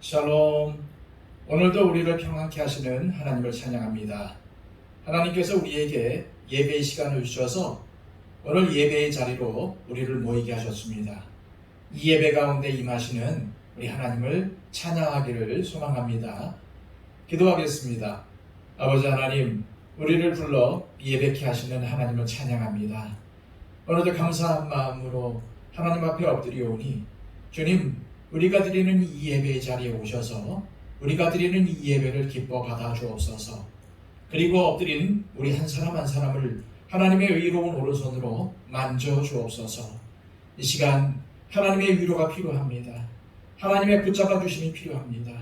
샬롬. 오늘도 우리를 평안케 하시는 하나님을 찬양합니다. 하나님께서 우리에게 예배의 시간을 주셔서 오늘 예배의 자리로 우리를 모이게 하셨습니다. 이 예배 가운데 임하시는 우리 하나님을 찬양하기를 소망합니다. 기도하겠습니다. 아버지 하나님, 우리를 불러 예배케 하시는 하나님을 찬양합니다. 오늘도 감사한 마음으로 하나님 앞에 엎드려오니 주님, 우리가 드리는 이 예배의 자리에 오셔서 우리가 드리는 이 예배를 기뻐 받아 주옵소서. 그리고 엎드린 우리 한 사람 한 사람을 하나님의 의로운 오른손으로 만져 주옵소서. 이 시간 하나님의 위로가 필요합니다. 하나님의 붙잡아 주심이 필요합니다.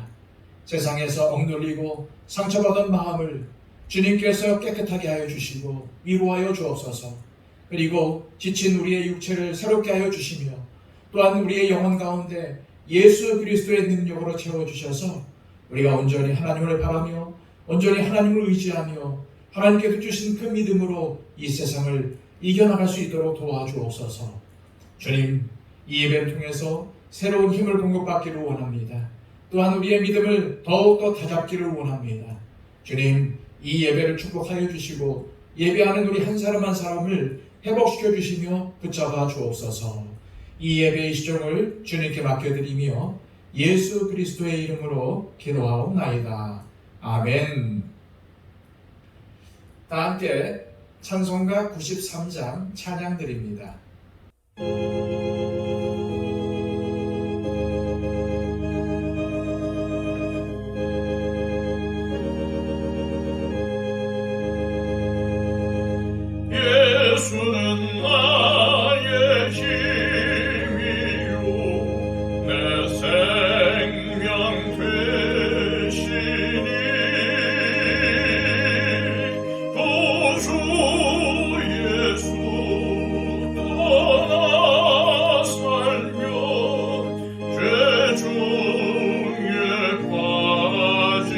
세상에서 억눌리고 상처받은 마음을 주님께서 깨끗하게 하여 주시고 위로하여 주옵소서. 그리고 지친 우리의 육체를 새롭게 하여 주시며 또한 우리의 영혼 가운데 예수 그리스도의 능력으로 채워주셔서 우리가 온전히 하나님을 바라며 온전히 하나님을 의지하며 하나님께서 주신 그 믿음으로 이 세상을 이겨나갈 수 있도록 도와주옵소서. 주님, 이 예배를 통해서 새로운 힘을 공급받기를 원합니다. 또한 우리의 믿음을 더욱더 다잡기를 원합니다. 주님, 이 예배를 축복하여 주시고 예배하는 우리 한 사람 한 사람을 회복시켜 주시며 붙잡아 주옵소서. 이 예배의 시종을 주님께 맡겨드리며 예수 그리스도의 이름으로 기도하옵나이다. 아멘. 다 함께 찬송가 93장 찬양드립니다. 예수는 나의 힘이요 내 생명 되시니 구주 예수 떠나 살면 죄 중에 빠지리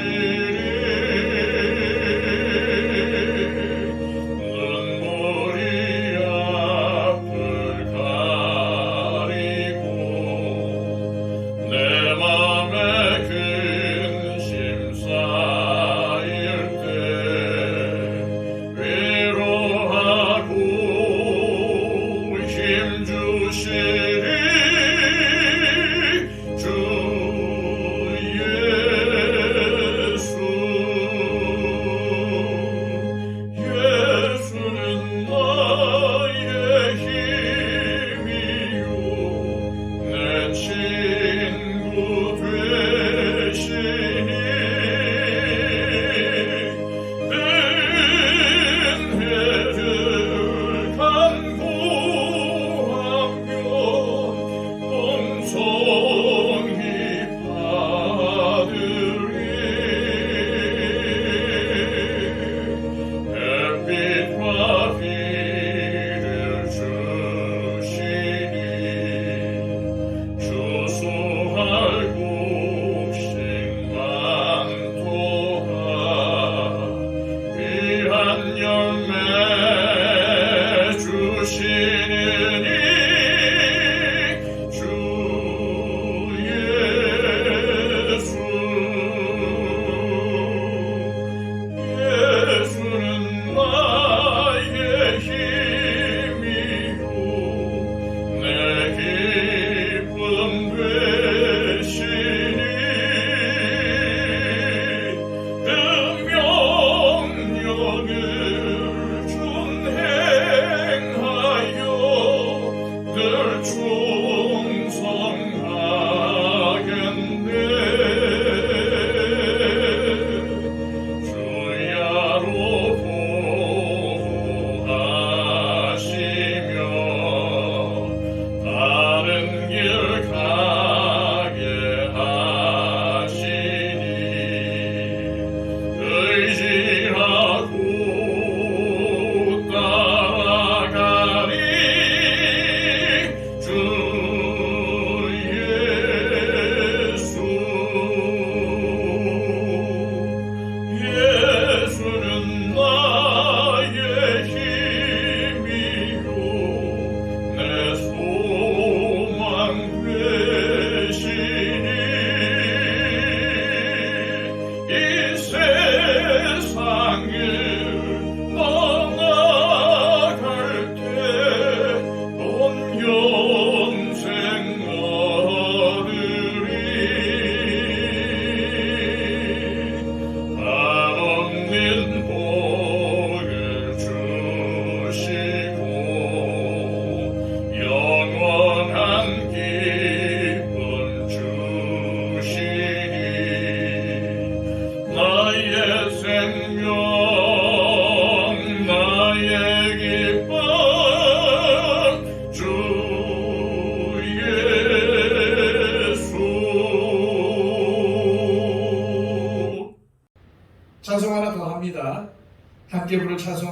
주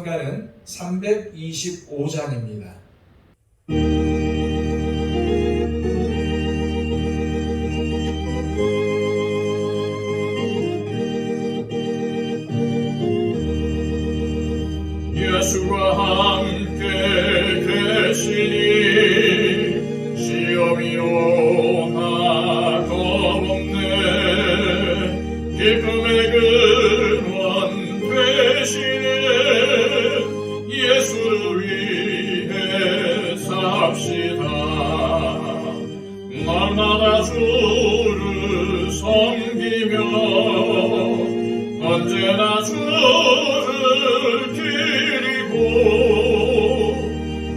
찬송가는 325장입니다. 예수와 함께 계시니 시험이 오나 겁없네. 기쁨의 근원 되시네. 예수를 위해 삽시다. 날마다 주를 섬기며 언제나 주를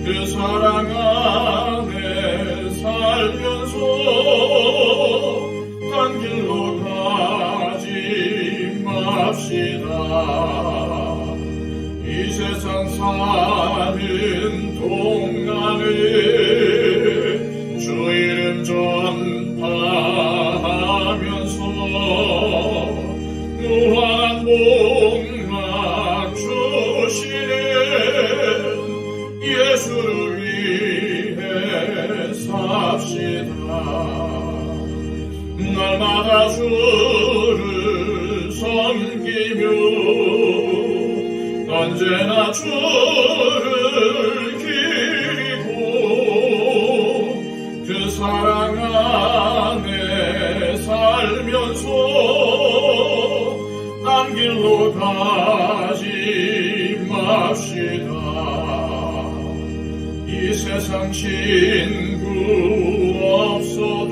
그 사랑 안에 살면서 딴 길로 가지 맙시다. 이 세상 사는 동안에 주 이름 전파하면서 무한한 복락 주시네. 예수를 위해 삽시다. 날마다 주를 섬기며 언제나 주를 기리고 그 사랑 안에 살면서 딴 길로 가지 맙시다. 이 세상 친구 없어도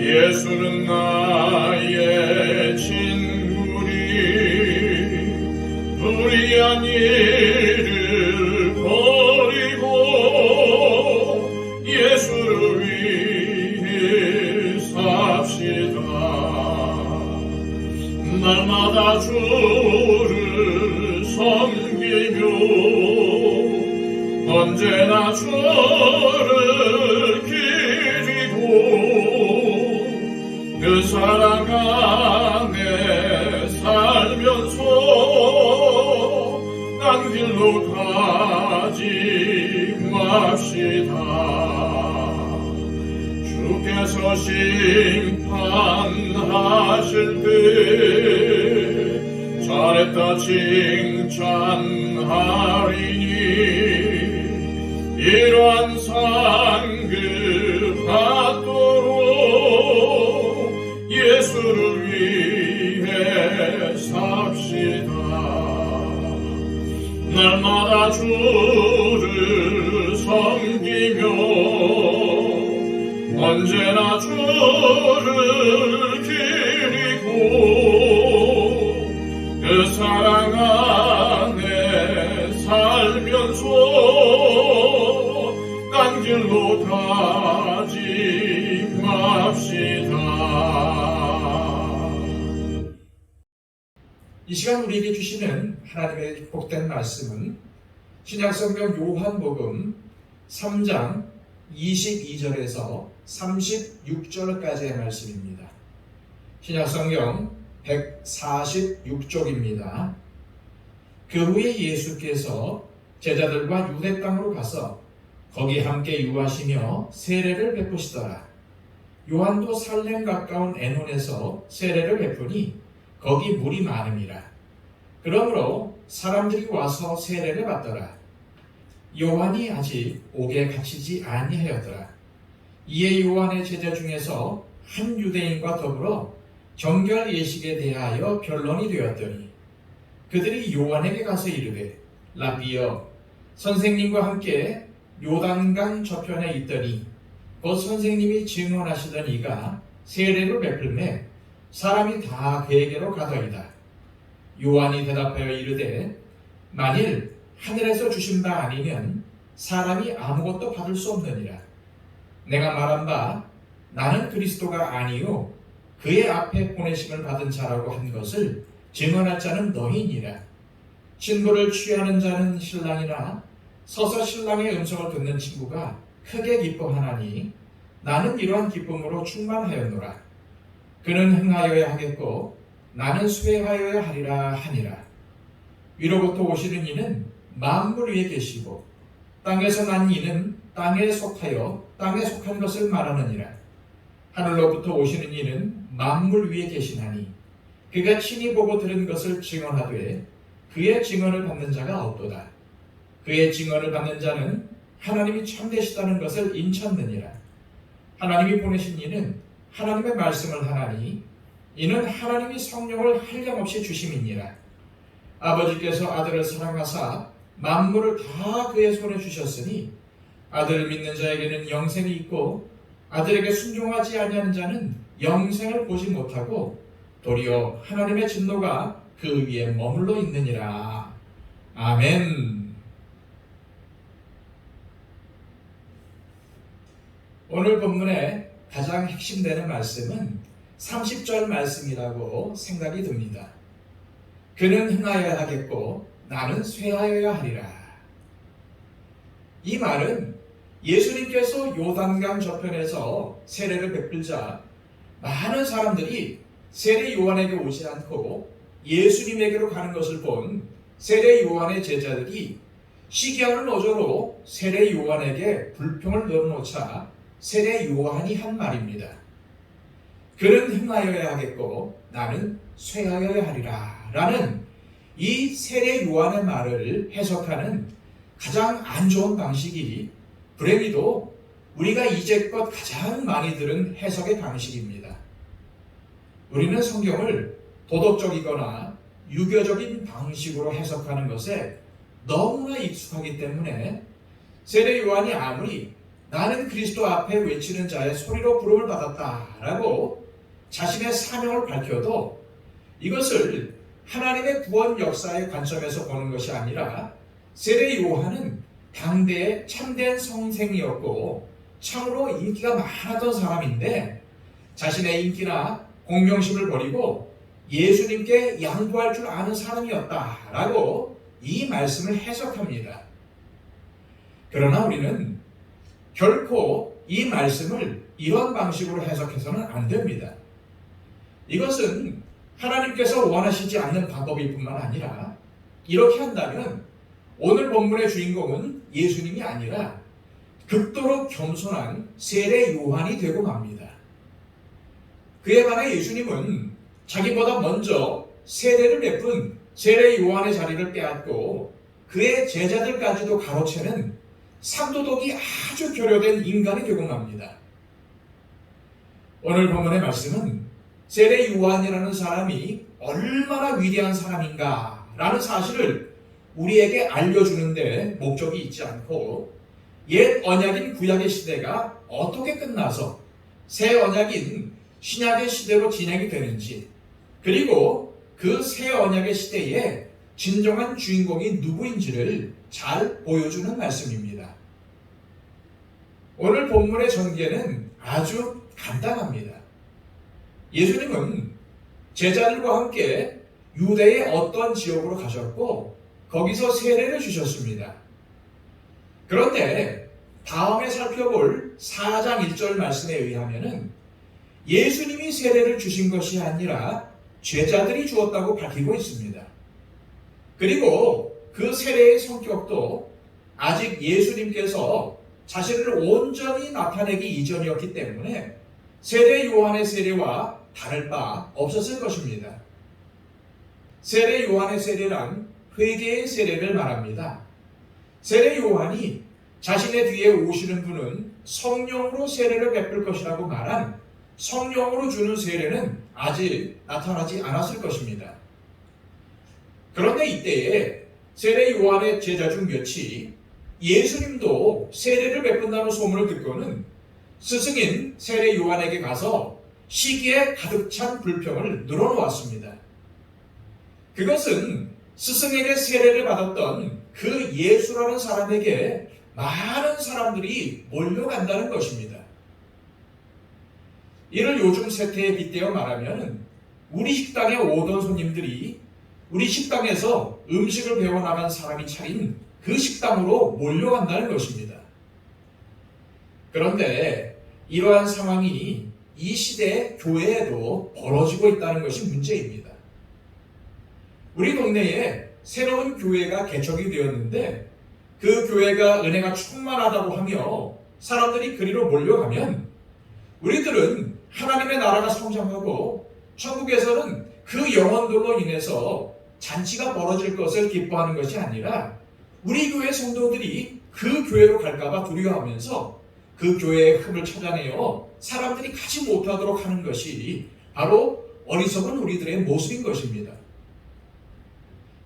예수는 나의 친구니. 불의한 일을 버리고 예수를 위해 삽시다. 날마다 주를 섬기며 언제나 주를 기리고 그 사랑 안에 살면서 딴 길로 가지 맙시다. 주께서 심판하실 때 잘했다 칭찬하리니. 이러한 상급 받도록 예수를 위해 삽시다. 날마다 주를 섬기며 언제나 주를 기리고 그 사랑 안에 살면서 딴 길로 가지 맙시다. 이 시간 우리에게 주시는 하나님의 복된 말씀은 신약성경 요한복음 3장 22절에서 36절까지의 말씀입니다. 신약성경 146쪽입니다. 그 후에 예수께서 제자들과 유대 땅으로 가서 거기 함께 유하시며 세례를 베푸시더라. 요한도 살렘 가까운 에논에서 세례를 베푸니 거기 물이 많음이라. 그러므로 사람들이 와서 세례를 받더라. 요한이 아직 옥에 갇히지 아니하였더라. 이에 요한의 제자 중에서 한 유대인과 더불어 정결 예식에 대하여 변론이 되었더니 그들이 요한에게 가서 이르되 라비여 선생님과 함께 요단강 저편에 있더니 곧 선생님이 증언하시던 이가 세례를 베풀매 사람이 다 그에게로 가더이다. 요한이 대답하여 이르되 만일 하늘에서 주신 바 아니면 사람이 아무것도 받을 수 없느니라. 내가 말한 바 나는 그리스도가 아니요 그의 앞에 보내심을 받은 자라고 한 것을 증언할 자는 너희니라. 친구를 취하는 자는 신랑이나 서서 신랑의 음성을 듣는 친구가 크게 기뻐하나니 나는 이러한 기쁨으로 충만하였노라. 그는 흥하여야 하겠고 나는 쇠하여야 하리라 하니라. 위로부터 오시는 이는 만물 위에 계시고 땅에서 난 이는 땅에 속하여 땅에 속한 것을 말하느니라. 하늘로부터 오시는 이는 만물 위에 계시나니 그가 친히 보고 들은 것을 증언하되 그의 증언을 받는 자가 없도다. 그의 증언을 받는 자는 하나님이 참되시다는 것을 인쳤느니라. 하나님이 보내신 이는 하나님의 말씀을 하나니 이는 하나님이 성령을 한량없이 주심이니라. 아버지께서 아들을 사랑하사 만물을 다 그의 손에 주셨으니 아들을 믿는 자에게는 영생이 있고 아들에게 순종하지 아니하는 자는 영생을 보지 못하고 도리어 하나님의 진노가 그 위에 머물러 있느니라. 아멘. 오늘 본문의 가장 핵심되는 말씀은 30절 말씀이라고 생각이 듭니다. 그는 흥하여야 하겠고 나는 쇠하여야 하리라. 이 말은 예수님께서 요단강 저편에서 세례를 베풀자 많은 사람들이 세례 요한에게 오지 않고 예수님에게로 가는 것을 본 세례 요한의 제자들이 시기하는 어조로 세례 요한에게 불평을 늘어놓자 세례 요한이 한 말입니다. 그는 흥하여야 하겠고 나는 쇠하여야 하리라 라는 이 세례 요한의 말을 해석하는 가장 안 좋은 방식이 불행히도 우리가 이제껏 가장 많이 들은 해석의 방식입니다. 우리는 성경을 도덕적이거나 유교적인 방식으로 해석하는 것에 너무나 익숙하기 때문에 세례 요한이 아무리 나는 그리스도 앞에 외치는 자의 소리로 부름을 받았다라고 자신의 사명을 밝혀도 이것을 하나님의 구원 역사의 관점에서 보는 것이 아니라 세례 요한은 당대의 참된 성생이었고 참으로 인기가 많았던 사람인데 자신의 인기나 공명심을 버리고 예수님께 양보할 줄 아는 사람이었다라고 이 말씀을 해석합니다. 그러나 우리는 결코 이 말씀을 이런 방식으로 해석해서는 안 됩니다. 이것은 하나님께서 원하시지 않는 방법일 뿐만 아니라 이렇게 한다면 오늘 본문의 주인공은 예수님이 아니라 극도로 겸손한 세례 요한이 되고 맙니다. 그에 반해 예수님은 자기보다 먼저 세례를 베푼 세례 요한의 자리를 빼앗고 그의 제자들까지도 가로채는 상도덕이 아주 결여된 인간이 되고 맙니다. 오늘 본문의 말씀은 세례 요한이라는 사람이 얼마나 위대한 사람인가 라는 사실을 우리에게 알려주는데 목적이 있지 않고 옛 언약인 구약의 시대가 어떻게 끝나서 새 언약인 신약의 시대로 진행이 되는지 그리고 그 새 언약의 시대에 진정한 주인공이 누구인지를 잘 보여주는 말씀입니다. 오늘 본문의 전개는 아주 간단합니다. 예수님은 제자들과 함께 유대의 어떤 지역으로 가셨고 거기서 세례를 주셨습니다. 그런데 다음에 살펴볼 4장 1절 말씀에 의하면 예수님이 세례를 주신 것이 아니라 제자들이 주었다고 밝히고 있습니다. 그리고 그 세례의 성격도 아직 예수님께서 자신을 온전히 나타내기 이전이었기 때문에 세례 요한의 세례와 다를 바 없었을 것입니다. 세례 요한의 세례란 회개의 세례를 말합니다. 세례 요한이 자신의 뒤에 오시는 분은 성령으로 세례를 베풀 것이라고 말한 성령으로 주는 세례는 아직 나타나지 않았을 것입니다. 그런데 이때에 세례 요한의 제자 중 몇이 예수님도 세례를 베푼다는 소문을 듣고는 스승인 세례 요한에게 가서 시기에 가득 찬 불평을 늘어놓았습니다. 그것은 스승에게 세례를 받았던 그 예수라는 사람에게 많은 사람들이 몰려간다는 것입니다. 이를 요즘 세태에 빗대어 말하면 우리 식당에 오던 손님들이 우리 식당에서 음식을 배워나간 사람이 차린 그 식당으로 몰려간다는 것입니다. 그런데 이러한 상황이 이 시대의 교회에도 벌어지고 있다는 것이 문제입니다. 우리 동네에 새로운 교회가 개척이 되었는데 그 교회가 은혜가 충만하다고 하며 사람들이 그리로 몰려가면 우리들은 하나님의 나라가 성장하고 천국에서는 그 영혼들로 인해서 잔치가 벌어질 것을 기뻐하는 것이 아니라 우리 교회 성도들이 그 교회로 갈까봐 두려워하면서 그 교회의 흠을 찾아내어 사람들이 가지 못하도록 하는 것이 바로 어리석은 우리들의 모습인 것입니다.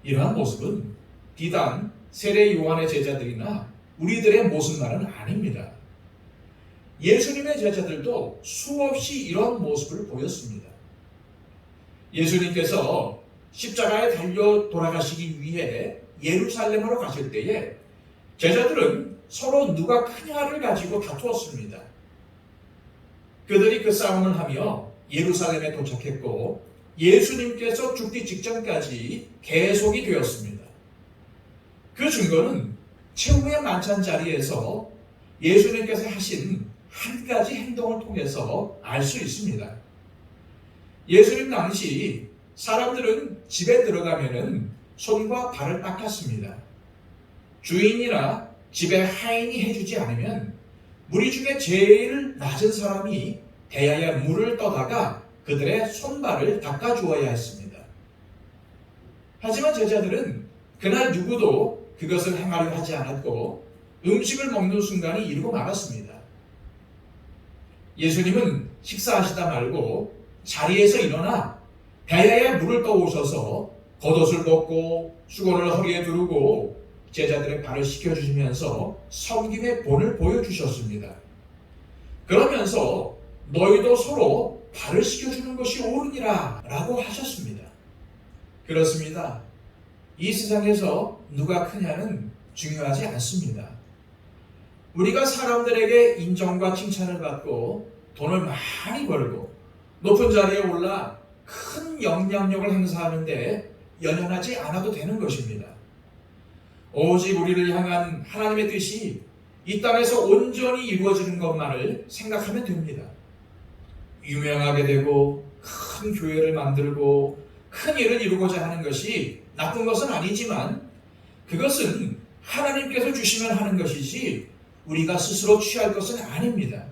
이러한 모습은 비단 세례 요한의 제자들이나 우리들의 모습만은 아닙니다. 예수님의 제자들도 수없이 이런 모습을 보였습니다. 예수님께서 십자가에 달려 돌아가시기 위해 예루살렘으로 가실 때에 제자들은 서로 누가 크냐를 가지고 다투었습니다. 그들이 그 싸움을 하며 예루살렘에 도착했고 예수님께서 죽기 직전까지 계속이 되었습니다. 그 증거는 최후의 만찬 자리에서 예수님께서 하신 한 가지 행동을 통해서 알 수 있습니다. 예수님 당시 사람들은 집에 들어가면은 손과 발을 닦았습니다. 주인이나 집에 하인이 해주지 않으면 무리 중에 제일 낮은 사람이 대야에 물을 떠다가 그들의 손발을 닦아주어야 했습니다. 하지만 제자들은 그날 누구도 그것을 행하려 하지 않았고 음식을 먹는 순간이 이르고 말았습니다. 예수님은 식사하시다 말고 자리에서 일어나 대야에 물을 떠오셔서 겉옷을 벗고 수건을 허리에 두르고 제자들의 발을 씻겨주시면서 섬김의 본을 보여주셨습니다. 그러면서 너희도 서로 발을 씻겨주는 것이 옳으니라 라고 하셨습니다. 그렇습니다. 이 세상에서 누가 크냐는 중요하지 않습니다. 우리가 사람들에게 인정과 칭찬을 받고 돈을 많이 벌고 높은 자리에 올라 큰 영향력을 행사하는데 연연하지 않아도 되는 것입니다. 오직 우리를 향한 하나님의 뜻이 이 땅에서 온전히 이루어지는 것만을 생각하면 됩니다. 유명하게 되고 큰 교회를 만들고 큰 일을 이루고자 하는 것이 나쁜 것은 아니지만 그것은 하나님께서 주시면 하는 것이지 우리가 스스로 취할 것은 아닙니다.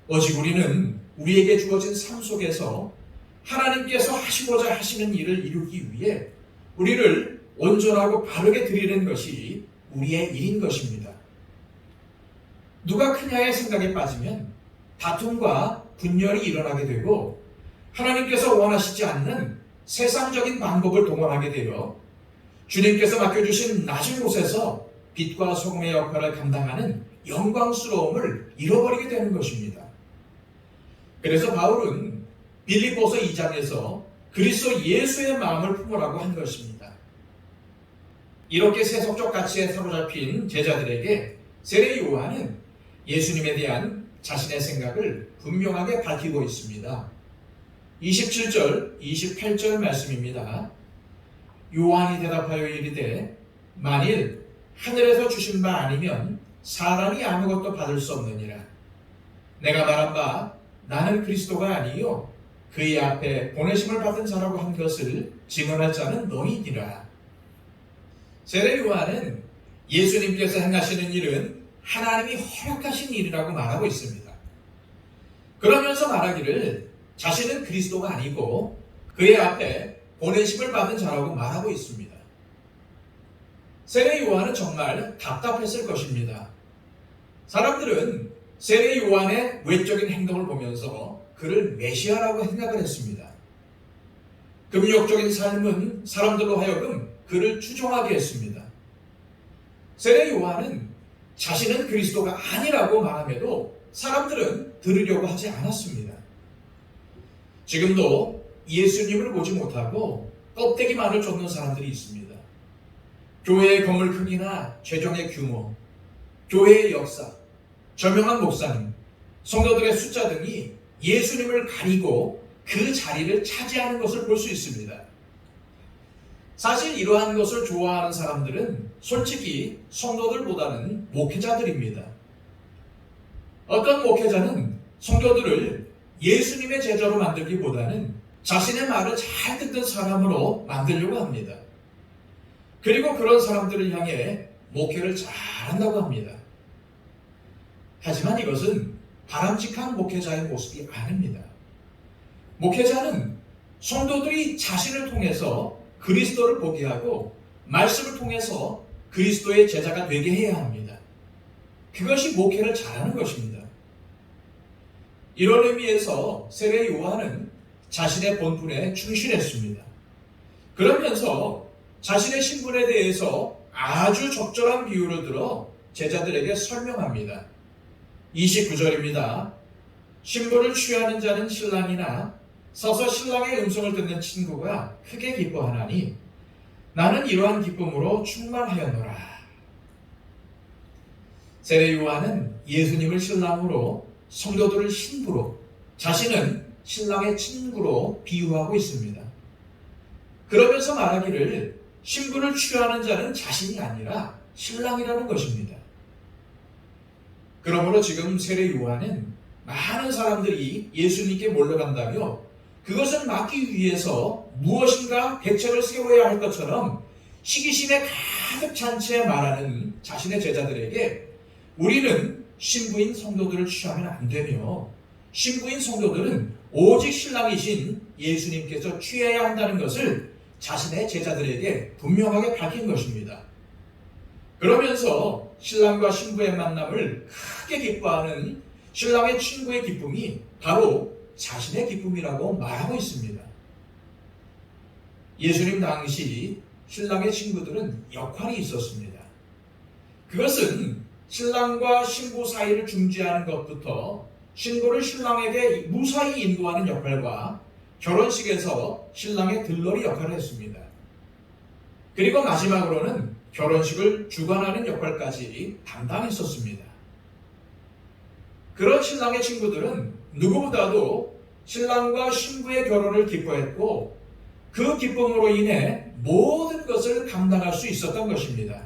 오직 우리는 우리에게 주어진 삶 속에서 하나님께서 하시고자 하시는 일을 이루기 위해 우리를 온전하고 바르게 드리는 것이 우리의 일인 것입니다. 누가 크냐의 생각에 빠지면 다툼과 분열이 일어나게 되고 하나님께서 원하시지 않는 세상적인 방법을 동원하게 되어 주님께서 맡겨주신 낮은 곳에서 빛과 소금의 역할을 감당하는 영광스러움을 잃어버리게 되는 것입니다. 그래서 바울은 빌립보서 2장에서 그리스도 예수의 마음을 품으라고 한 것입니다. 이렇게 세속적 가치에 사로잡힌 제자들에게 세례 요한은 예수님에 대한 자신의 생각을 분명하게 밝히고 있습니다. 27절, 28절 말씀입니다. 요한이 대답하여 이르되 만일 하늘에서 주신 바 아니면 사람이 아무것도 받을 수 없느니라. 내가 말한 바 나는 그리스도가 아니요 그의 앞에 보내심을 받은 자라고 한 것을 증언할 자는 너희니라. 세례 요한은 예수님께서 행하시는 일은 하나님이 허락하신 일이라고 말하고 있습니다. 그러면서 말하기를 자신은 그리스도가 아니고 그의 앞에 보내심을 받은 자라고 말하고 있습니다. 세례 요한은 정말 답답했을 것입니다. 사람들은 세례 요한의 외적인 행동을 보면서 그를 메시아라고 생각을 했습니다. 금욕적인 삶은 사람들로 하여금 그를 추종하게 했습니다. 세례 요한은 자신은 그리스도가 아니라고 말함에도 사람들은 들으려고 하지 않았습니다. 지금도 예수님을 보지 못하고 껍데기만을 쫓는 사람들이 있습니다. 교회의 건물 크기나 재정의 규모, 교회의 역사, 저명한 목사님, 성도들의 숫자 등이 예수님을 가리고 그 자리를 차지하는 것을 볼 수 있습니다. 사실 이러한 것을 좋아하는 사람들은 솔직히 성도들보다는 목회자들입니다. 어떤 목회자는 성도들을 예수님의 제자로 만들기보다는 자신의 말을 잘 듣는 사람으로 만들려고 합니다. 그리고 그런 사람들을 향해 목회를 잘한다고 합니다. 하지만 이것은 바람직한 목회자의 모습이 아닙니다. 목회자는 성도들이 자신을 통해서 그리스도를 보게 하고 말씀을 통해서 그리스도의 제자가 되게 해야 합니다. 그것이 목회를 잘하는 것입니다. 이런 의미에서 세례 요한은 자신의 본분에 충실했습니다. 그러면서 자신의 신분에 대해서 아주 적절한 비유를 들어 제자들에게 설명합니다. 29절입니다. 신부를 취하는 자는 신랑이나 서서 신랑의 음성을 듣는 친구가 크게 기뻐하나니 나는 이러한 기쁨으로 충만하였노라. 세례 요한은 예수님을 신랑으로 성도들을 신부로 자신은 신랑의 친구로 비유하고 있습니다. 그러면서 말하기를 신부를 취하는 자는 자신이 아니라 신랑이라는 것입니다. 그러므로 지금 세례 요한은 많은 사람들이 예수님께 몰려간다며 그것을 막기 위해서 무엇인가 대책을 세워야 할 것처럼 시기심에 가득 찬 채 말하는 자신의 제자들에게 우리는 신부인 성도들을 취하면 안 되며 신부인 성도들은 오직 신랑이신 예수님께서 취해야 한다는 것을 자신의 제자들에게 분명하게 밝힌 것입니다. 그러면서 신랑과 신부의 만남을 크게 기뻐하는 신랑의 친구의 기쁨이 바로 자신의 기쁨이라고 말하고 있습니다. 예수님 당시 신랑의 친구들은 역할이 있었습니다. 그것은 신랑과 신부 사이를 중재하는 것부터 신부를 신랑에게 무사히 인도하는 역할과 결혼식에서 신랑의 들러리 역할을 했습니다. 그리고 마지막으로는 결혼식을 주관하는 역할까지 담당했었습니다. 그런 신랑의 친구들은 누구보다도 신랑과 신부의 결혼을 기뻐했고 그 기쁨으로 인해 모든 것을 감당할 수 있었던 것입니다.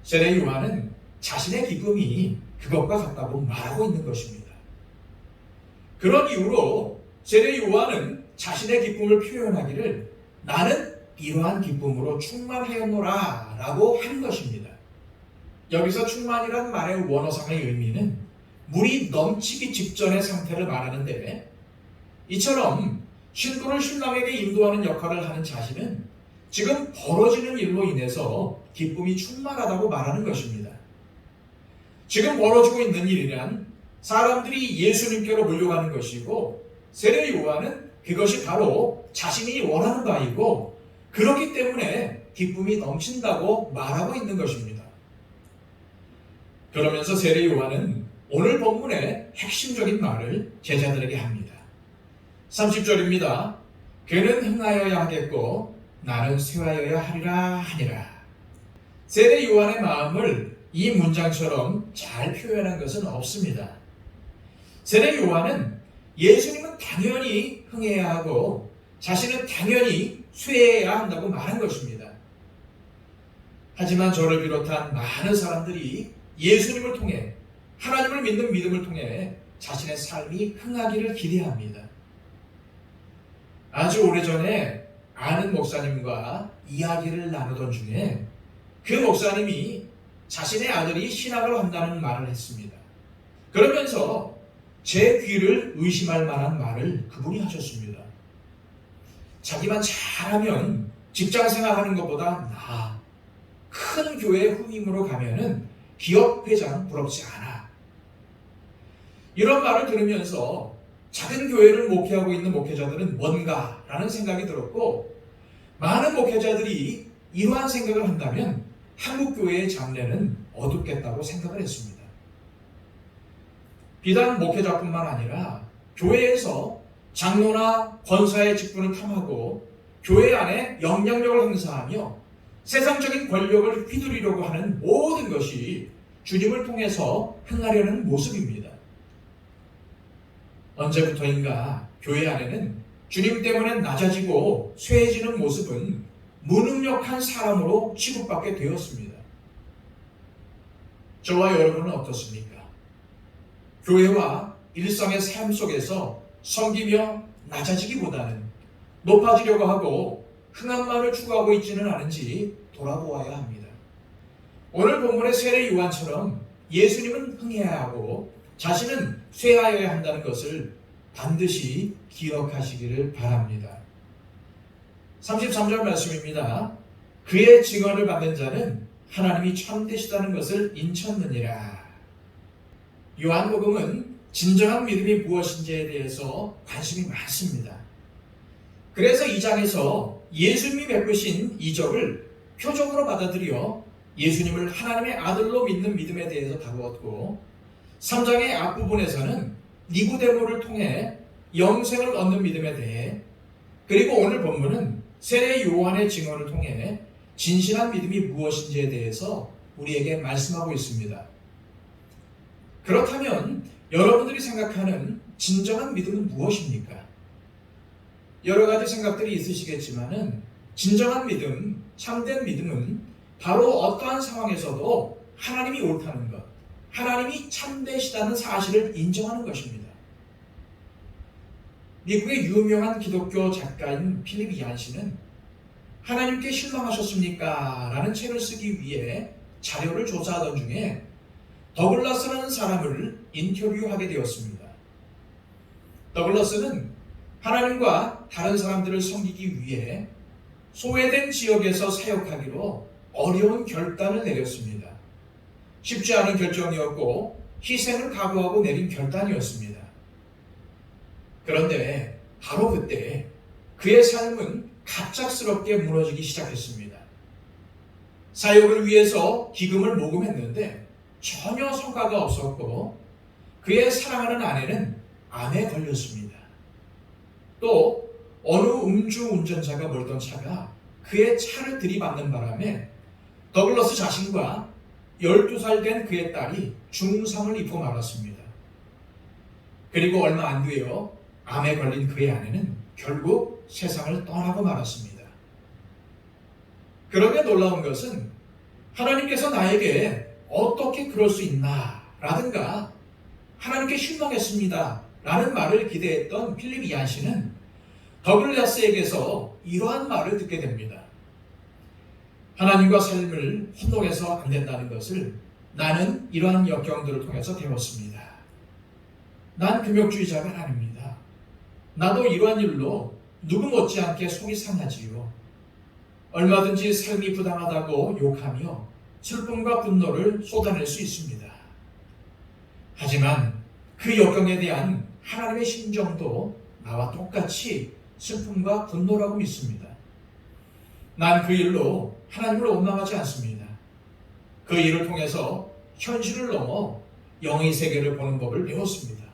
세례 요한은 자신의 기쁨이 그것과 같다고 말하고 있는 것입니다. 그런 이유로 세례 요한은 자신의 기쁨을 표현하기를 나는 이러한 기쁨으로 충만하였노라 라고 한 것입니다. 여기서 충만이란 말의 원어상의 의미는 물이 넘치기 직전의 상태를 말하는데 이처럼 신부를 신랑에게 인도하는 역할을 하는 자신은 지금 벌어지는 일로 인해서 기쁨이 충만하다고 말하는 것입니다. 지금 벌어지고 있는 일이란 사람들이 예수님께로 몰려가는 것이고 세례 요한은 그것이 바로 자신이 원하는 바이고 그렇기 때문에 기쁨이 넘친다고 말하고 있는 것입니다. 그러면서 세례 요한은 오늘 본문의 핵심적인 말을 제자들에게 합니다. 30절입니다. 그는 흥하여야 하겠고 나는 쇠하여야 하리라 하니라. 세례 요한의 마음을 이 문장처럼 잘 표현한 것은 없습니다. 세례 요한은 예수님은 당연히 흥해야 하고 자신은 당연히 쇠해야 한다고 말한 것입니다. 하지만 저를 비롯한 많은 사람들이 예수님을 통해 하나님을 믿는 믿음을 통해 자신의 삶이 흥하기를 기대합니다. 아주 오래전에 아는 목사님과 이야기를 나누던 중에 그 목사님이 자신의 아들이 신학을 한다는 말을 했습니다. 그러면서 제 귀를 의심할 만한 말을 그분이 하셨습니다. 자기만 잘하면 직장 생활하는 것보다 나아. 큰 교회 후임으로 가면은 기업 회장 부럽지 않아. 이런 말을 들으면서 작은 교회를 목회하고 있는 목회자들은 뭔가라는 생각이 들었고 많은 목회자들이 이러한 생각을 한다면 한국 교회의 장래는 어둡겠다고 생각을 했습니다. 비단 목회자뿐만 아니라 교회에서 장로나 권사의 직분을 탐하고 교회 안에 영향력을 행사하며 세상적인 권력을 휘두르려고 하는 모든 것이 주님을 통해서 흥하려는 모습입니다. 언제부터인가 교회 안에는 주님 때문에 낮아지고 쇠해지는 모습은 무능력한 사람으로 취급받게 되었습니다. 저와 여러분은 어떻습니까? 교회와 일상의 삶 속에서 섬기며 낮아지기보다는 높아지려고 하고 흥함만을 추구하고 있지는 않은지 돌아보아야 합니다. 오늘 본문의 세례 요한처럼 예수님은 흥해야 하고 자신은 쇠하여야 한다는 것을 반드시 기억하시기를 바랍니다. 33절 말씀입니다. 그의 증언을 받는 자는 하나님이 참되시다는 것을 인쳤느니라. 요한복음은 진정한 믿음이 무엇인지에 대해서 관심이 많습니다. 그래서 이 장에서 예수님이 베푸신 이적을 표적으로 받아들여 예수님을 하나님의 아들로 믿는 믿음에 대해서 다루었고, 3장의 앞부분에서는 니고데모를 통해 영생을 얻는 믿음에 대해, 그리고 오늘 본문은 세례 요한의 증언을 통해 진실한 믿음이 무엇인지에 대해서 우리에게 말씀하고 있습니다. 그렇다면 여러분들이 생각하는 진정한 믿음은 무엇입니까? 여러 가지 생각들이 있으시겠지만은 진정한 믿음, 참된 믿음은 바로 어떠한 상황에서도 하나님이 옳다는 것, 하나님이 참되시다는 사실을 인정하는 것입니다. 미국의 유명한 기독교 작가인 필립 이안 씨는 하나님께 실망하셨습니까? 라는 책을 쓰기 위해 자료를 조사하던 중에 더글라스라는 사람을 인터뷰하게 되었습니다. 더글라스는 하나님과 다른 사람들을 섬기기 위해 소외된 지역에서 사역하기로 어려운 결단을 내렸습니다. 쉽지 않은 결정이었고 희생을 각오하고 내린 결단이었습니다. 그런데 바로 그때 그의 삶은 갑작스럽게 무너지기 시작했습니다. 사역을 위해서 기금을 모금했는데 전혀 성과가 없었고 그의 사랑하는 아내는 암에 걸렸습니다. 또 어느 음주 운전자가 몰던 차가 그의 차를 들이받는 바람에 더글러스 자신과 12살 된 그의 딸이 중상을 입고 말았습니다. 그리고 얼마 안 되어 암에 걸린 그의 아내는 결국 세상을 떠나고 말았습니다. 그런데 놀라운 것은 하나님께서 나에게 어떻게 그럴 수 있나 라든가 하나님께 실망했습니다 라는 말을 기대했던 필립 이안 씨는 더글라스에게서 이러한 말을 듣게 됩니다. 하나님과 삶을 혼동해서 안 된다는 것을 나는 이러한 역경들을 통해서 배웠습니다. 난 금욕주의자가 아닙니다. 나도 이러한 일로 누구 못지않게 속이 상하지요. 얼마든지 삶이 부당하다고 욕하며 슬픔과 분노를 쏟아낼 수 있습니다. 하지만 그 역경에 대한 하나님의 심정도 나와 똑같이 슬픔과 분노라고 믿습니다. 난 그 일로 하나님을 원망하지 않습니다. 그 일을 통해서 현실을 넘어 영의 세계를 보는 법을 배웠습니다.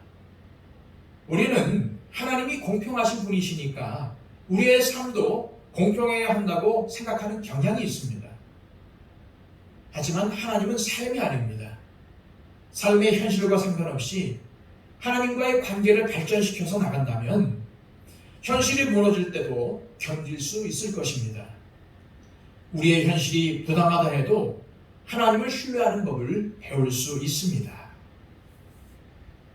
우리는 하나님이 공평하신 분이시니까 우리의 삶도 공평해야 한다고 생각하는 경향이 있습니다. 하지만 하나님은 삶이 아닙니다. 삶의 현실과 상관없이 하나님과의 관계를 발전시켜서 나간다면 현실이 무너질 때도 견딜 수 있을 것입니다. 우리의 현실이 부당하다 해도 하나님을 신뢰하는 법을 배울 수 있습니다.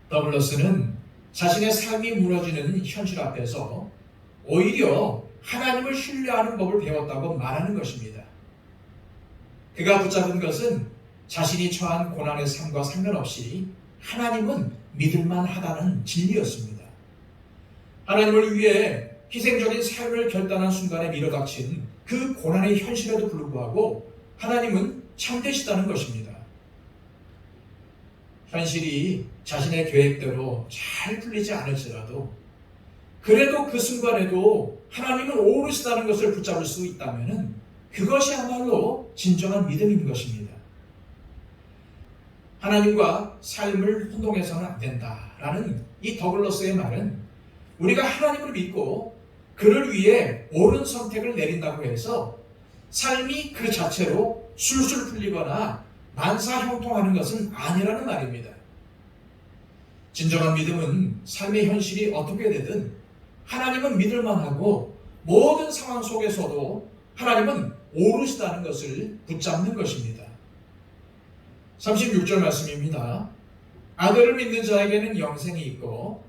더글러스는 자신의 삶이 무너지는 현실 앞에서 오히려 하나님을 신뢰하는 법을 배웠다고 말하는 것입니다. 그가 붙잡은 것은 자신이 처한 고난의 삶과 상관없이 하나님은 믿을만 하다는 진리였습니다. 하나님을 위해 희생적인 삶을 결단한 순간에 밀어닥친 그 고난의 현실에도 불구하고 하나님은 참되시다는 것입니다. 현실이 자신의 계획대로 잘 풀리지 않을지라도 그래도 그 순간에도 하나님은 오르시다는 것을 붙잡을 수 있다면 그것이야말로 진정한 믿음인 것입니다. 하나님과 삶을 혼동해서는 안 된다라는 이 더글러스의 말은 우리가 하나님을 믿고 그를 위해 옳은 선택을 내린다고 해서 삶이 그 자체로 술술 풀리거나 만사형통하는 것은 아니라는 말입니다. 진정한 믿음은 삶의 현실이 어떻게 되든 하나님은 믿을만하고 모든 상황 속에서도 하나님은 오르시다는 것을 붙잡는 것입니다. 36절 말씀입니다. 아들을 믿는 자에게는 영생이 있고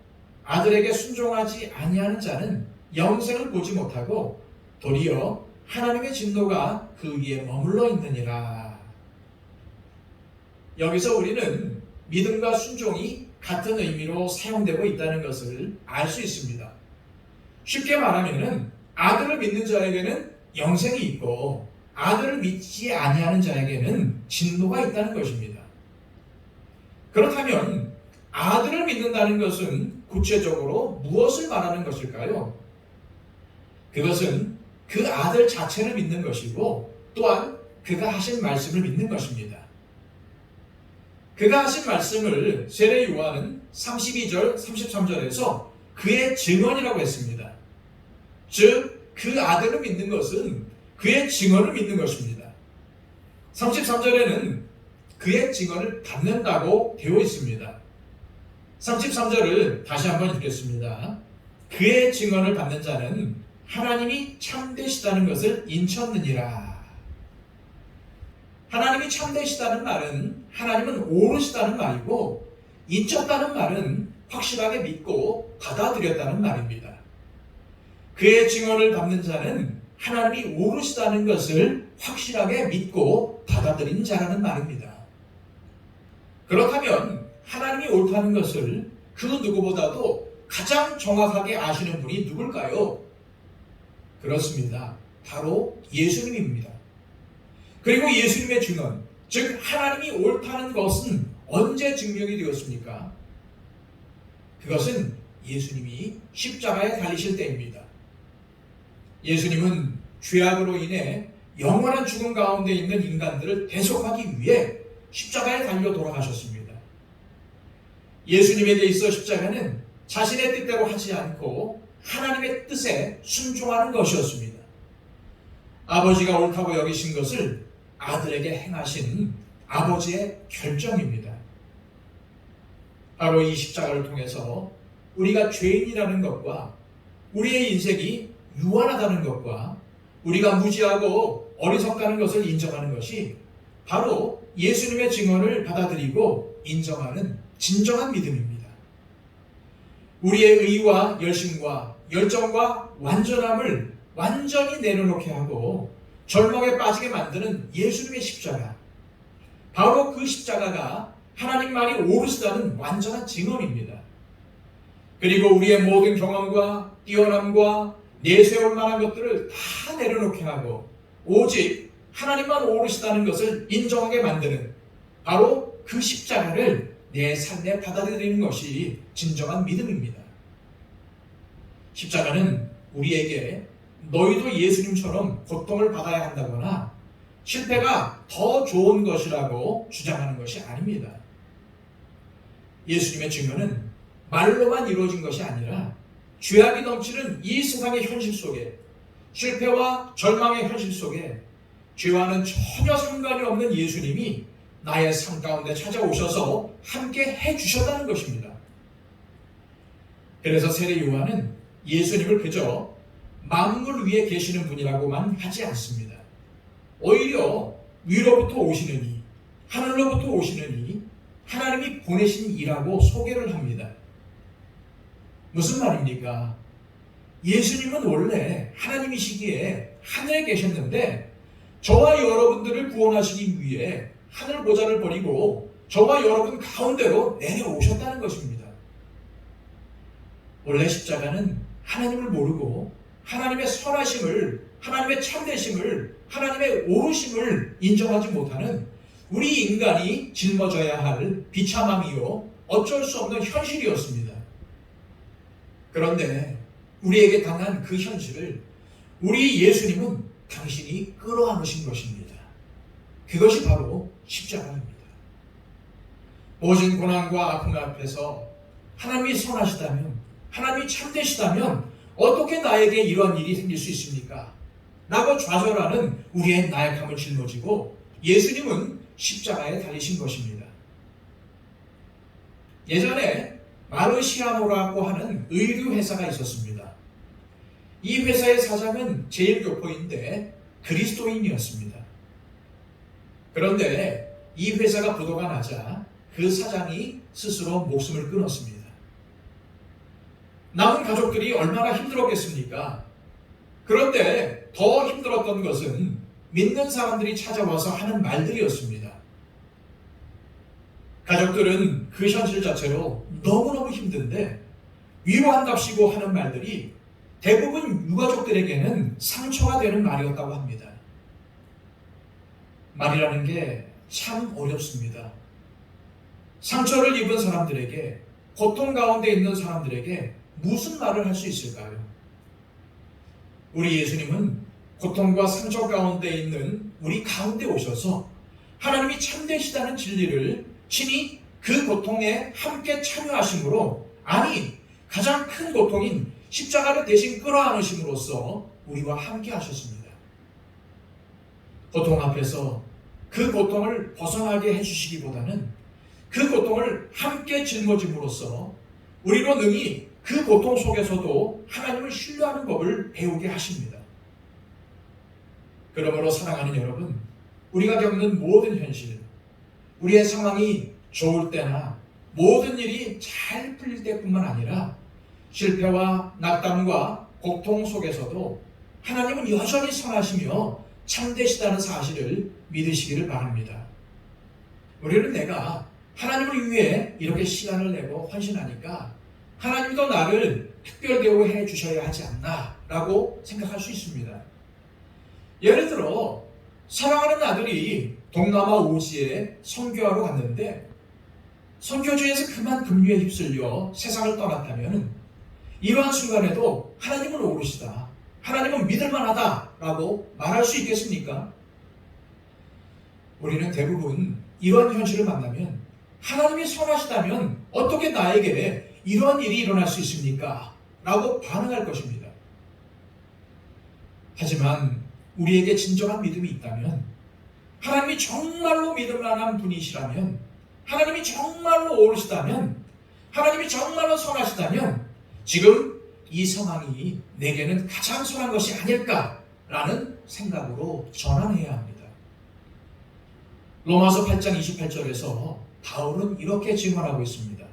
아들에게 순종하지 아니하는 자는 영생을 보지 못하고 도리어 하나님의 진노가 그 위에 머물러 있느니라. 여기서 우리는 믿음과 순종이 같은 의미로 사용되고 있다는 것을 알 수 있습니다. 쉽게 말하면은 아들을 믿는 자에게는 영생이 있고 아들을 믿지 아니하는 자에게는 진노가 있다는 것입니다. 그렇다면 아들을 믿는다는 것은 구체적으로 무엇을 말하는 것일까요? 그것은 그 아들 자체를 믿는 것이고 또한 그가 하신 말씀을 믿는 것입니다. 그가 하신 말씀을 세례 요한은 32절, 33절에서 그의 증언이라고 했습니다. 즉, 그 아들을 믿는 것은 그의 증언을 믿는 것입니다. 33절에는 그의 증언을 받는다고 되어 있습니다. 33절을 다시 한번 읽겠습니다. 그의 증언을 받는 자는 하나님이 참되시다는 것을 인쳤느니라. 하나님이 참되시다는 말은 하나님은 옳으시다는 말이고 인쳤다는 말은 확실하게 믿고 받아들였다는 말입니다. 그의 증언을 받는 자는 하나님이 옳으시다는 것을 확실하게 믿고 받아들인 자라는 말입니다. 그렇다면 하나님이 옳다는 것을 그 누구보다도 가장 정확하게 아시는 분이 누굴까요? 그렇습니다. 바로 예수님입니다. 그리고 예수님의 증언, 즉 하나님이 옳다는 것은 언제 증명이 되었습니까? 그것은 예수님이 십자가에 달리실 때입니다. 예수님은 죄악으로 인해 영원한 죽음 가운데 있는 인간들을 대속하기 위해 십자가에 달려 돌아가셨습니다. 예수님에게 있어 십자가는 자신의 뜻대로 하지 않고 하나님의 뜻에 순종하는 것이었습니다. 아버지가 옳다고 여기신 것을 아들에게 행하신 아버지의 결정입니다. 바로 이 십자가를 통해서 우리가 죄인이라는 것과 우리의 인생이 유한하다는 것과 우리가 무지하고 어리석다는 것을 인정하는 것이 바로 예수님의 증언을 받아들이고 인정하는 진정한 믿음입니다. 우리의 의와 열심과 열정과 완전함을 완전히 내려놓게 하고 절망에 빠지게 만드는 예수님의 십자가, 바로 그 십자가가 하나님만이 옳으시다는 완전한 증언입니다. 그리고 우리의 모든 경험과 뛰어남과 내세울 만한 것들을 다 내려놓게 하고 오직 하나님만 옳으시다는 것을 인정하게 만드는 바로 그 십자가를 내 삶에 받아들이는 것이 진정한 믿음입니다. 십자가는 우리에게 너희도 예수님처럼 고통을 받아야 한다거나 실패가 더 좋은 것이라고 주장하는 것이 아닙니다. 예수님의 증언은 말로만 이루어진 것이 아니라 죄악이 넘치는 이 세상의 현실 속에 실패와 절망의 현실 속에 죄와는 전혀 상관이 없는 예수님이 나의 삶 가운데 찾아오셔서 함께 해주셨다는 것입니다. 그래서 세례 요한은 예수님을 그저 만물 위에 계시는 분이라고만 하지 않습니다. 오히려 위로부터 오시는 이, 하늘로부터 오시는 이, 하나님이 보내신 이라고 소개를 합니다. 무슨 말입니까? 예수님은 원래 하나님이시기에 하늘에 계셨는데 저와 여러분들을 구원하시기 위해 하늘 보좌를 버리고 저와 여러분 가운데로 내려오셨다는 것입니다. 원래 십자가는 하나님을 모르고 하나님의 선하심을, 하나님의 참되심을, 하나님의 옳으심을 인정하지 못하는 우리 인간이 짊어져야 할 비참함이요 어쩔 수 없는 현실이었습니다. 그런데 우리에게 당한 그 현실을 우리 예수님은 당신이 끌어안으신 것입니다. 그것이 바로 십자가입니다. 모든 고난과 아픔 앞에서 하나님이 선하시다면, 하나님이 참되시다면 어떻게 나에게 이런 일이 생길 수 있습니까? 라고 좌절하는 우리의 나약함을 짊어지고 예수님은 십자가에 달리신 것입니다. 예전에 마르시아노라고 하는 의류 회사가 있었습니다. 이 회사의 사장은 제일교포인데 그리스도인이었습니다. 그런데 이 회사가 부도가 나자 그 사장이 스스로 목숨을 끊었습니다. 남은 가족들이 얼마나 힘들었겠습니까? 그런데 더 힘들었던 것은 믿는 사람들이 찾아와서 하는 말들이었습니다. 가족들은 그 현실 자체로 너무너무 힘든데 위로한답시고 하는 말들이 대부분 유가족들에게는 상처가 되는 말이었다고 합니다. 말이라는 게 참 어렵습니다. 상처를 입은 사람들에게, 고통 가운데 있는 사람들에게 무슨 말을 할 수 있을까요? 우리 예수님은 고통과 상처 가운데 있는 우리 가운데 오셔서 하나님이 참되시다는 진리를 친히 그 고통에 함께 참여하심으로, 아니 가장 큰 고통인 십자가를 대신 끌어안으심으로써 우리와 함께 하셨습니다. 고통 앞에서 그 고통을 벗어나게 해주시기보다는 그 고통을 함께 짊어짐으로써 우리로 능히 그 고통 속에서도 하나님을 신뢰하는 법을 배우게 하십니다. 그러므로 사랑하는 여러분, 우리가 겪는 모든 현실, 우리의 상황이 좋을 때나 모든 일이 잘 풀릴 때뿐만 아니라 실패와 낙담과 고통 속에서도 하나님은 여전히 선하시며 참되시다는 사실을 믿으시기를 바랍니다. 우리는 내가 하나님을 위해 이렇게 시간을 내고 헌신하니까 하나님도 나를 특별 대우해 주셔야 하지 않나 라고 생각할 수 있습니다. 예를 들어 사랑하는 아들이 동남아 오지에 선교하러 갔는데 선교지에서 그만 급류에 휩쓸려 세상을 떠났다면 이러한 순간에도 하나님은 오르시다, 하나님은 믿을만하다 라고 말할 수 있겠습니까? 우리는 대부분 이러한 현실을 만나면 하나님이 선하시다면 어떻게 나에게 이러한 일이 일어날 수 있습니까? 라고 반응할 것입니다. 하지만 우리에게 진정한 믿음이 있다면, 하나님이 정말로 믿을만한 분이시라면, 하나님이 정말로 오르시다면, 하나님이 정말로 선하시다면 지금 이 상황이 내게는 가장 선한 것이 아닐까라는 생각으로 전환해야 합니다. 로마서 8장 28절에서 바울은 이렇게 증언하고 있습니다.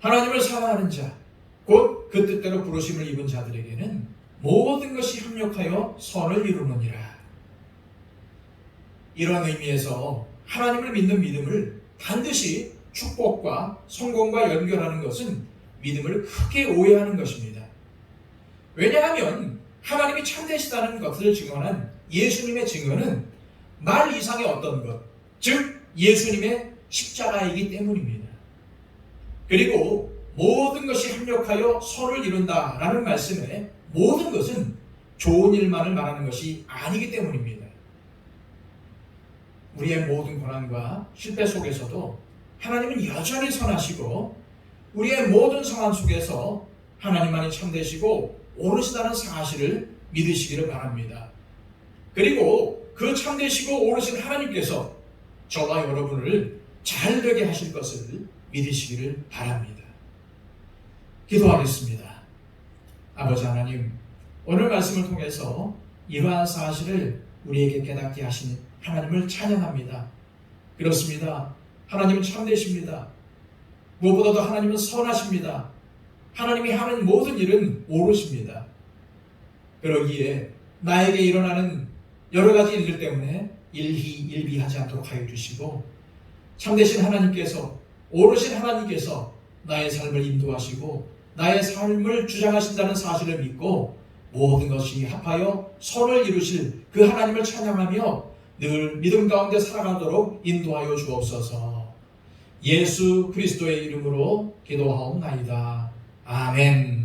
하나님을 사랑하는 자, 곧 그 뜻대로 부르심을 입은 자들에게는 모든 것이 협력하여 선을 이루느니라. 이런 의미에서 하나님을 믿는 믿음을 반드시 축복과 성공과 연결하는 것은 믿음을 크게 오해하는 것입니다. 왜냐하면 하나님이 참되시다는 것을 증언한 예수님의 증언은 말 이상의 어떤 것, 즉 예수님의 십자가이기 때문입니다. 그리고 모든 것이 협력하여 선을 이룬다라는 말씀에 모든 것은 좋은 일만을 말하는 것이 아니기 때문입니다. 우리의 모든 고난과 실패 속에서도 하나님은 여전히 선하시고 우리의 모든 상황 속에서 하나님만이 참되시고 오르시다는 사실을 믿으시기를 바랍니다. 그리고 그 참되시고 오르신 하나님께서 저와 여러분을 잘 되게 하실 것을 믿으시기를 바랍니다. 기도하겠습니다. 아버지 하나님, 오늘 말씀을 통해서 이러한 사실을 우리에게 깨닫게 하신 하나님을 찬양합니다. 그렇습니다. 하나님은 참되십니다. 무엇보다도 하나님은 선하십니다. 하나님이 하는 모든 일은 옳으십니다. 그러기에 나에게 일어나는 여러 가지 일들 때문에 일비하지 않도록 하여 주시고, 참되신 하나님께서, 옳으신 하나님께서 나의 삶을 인도하시고 나의 삶을 주장하신다는 사실을 믿고 모든 것이 합하여 선을 이루실 그 하나님을 찬양하며 늘 믿음 가운데 살아가도록 인도하여 주옵소서. 예수 그리스도의 이름으로 기도하옵나이다. 아멘.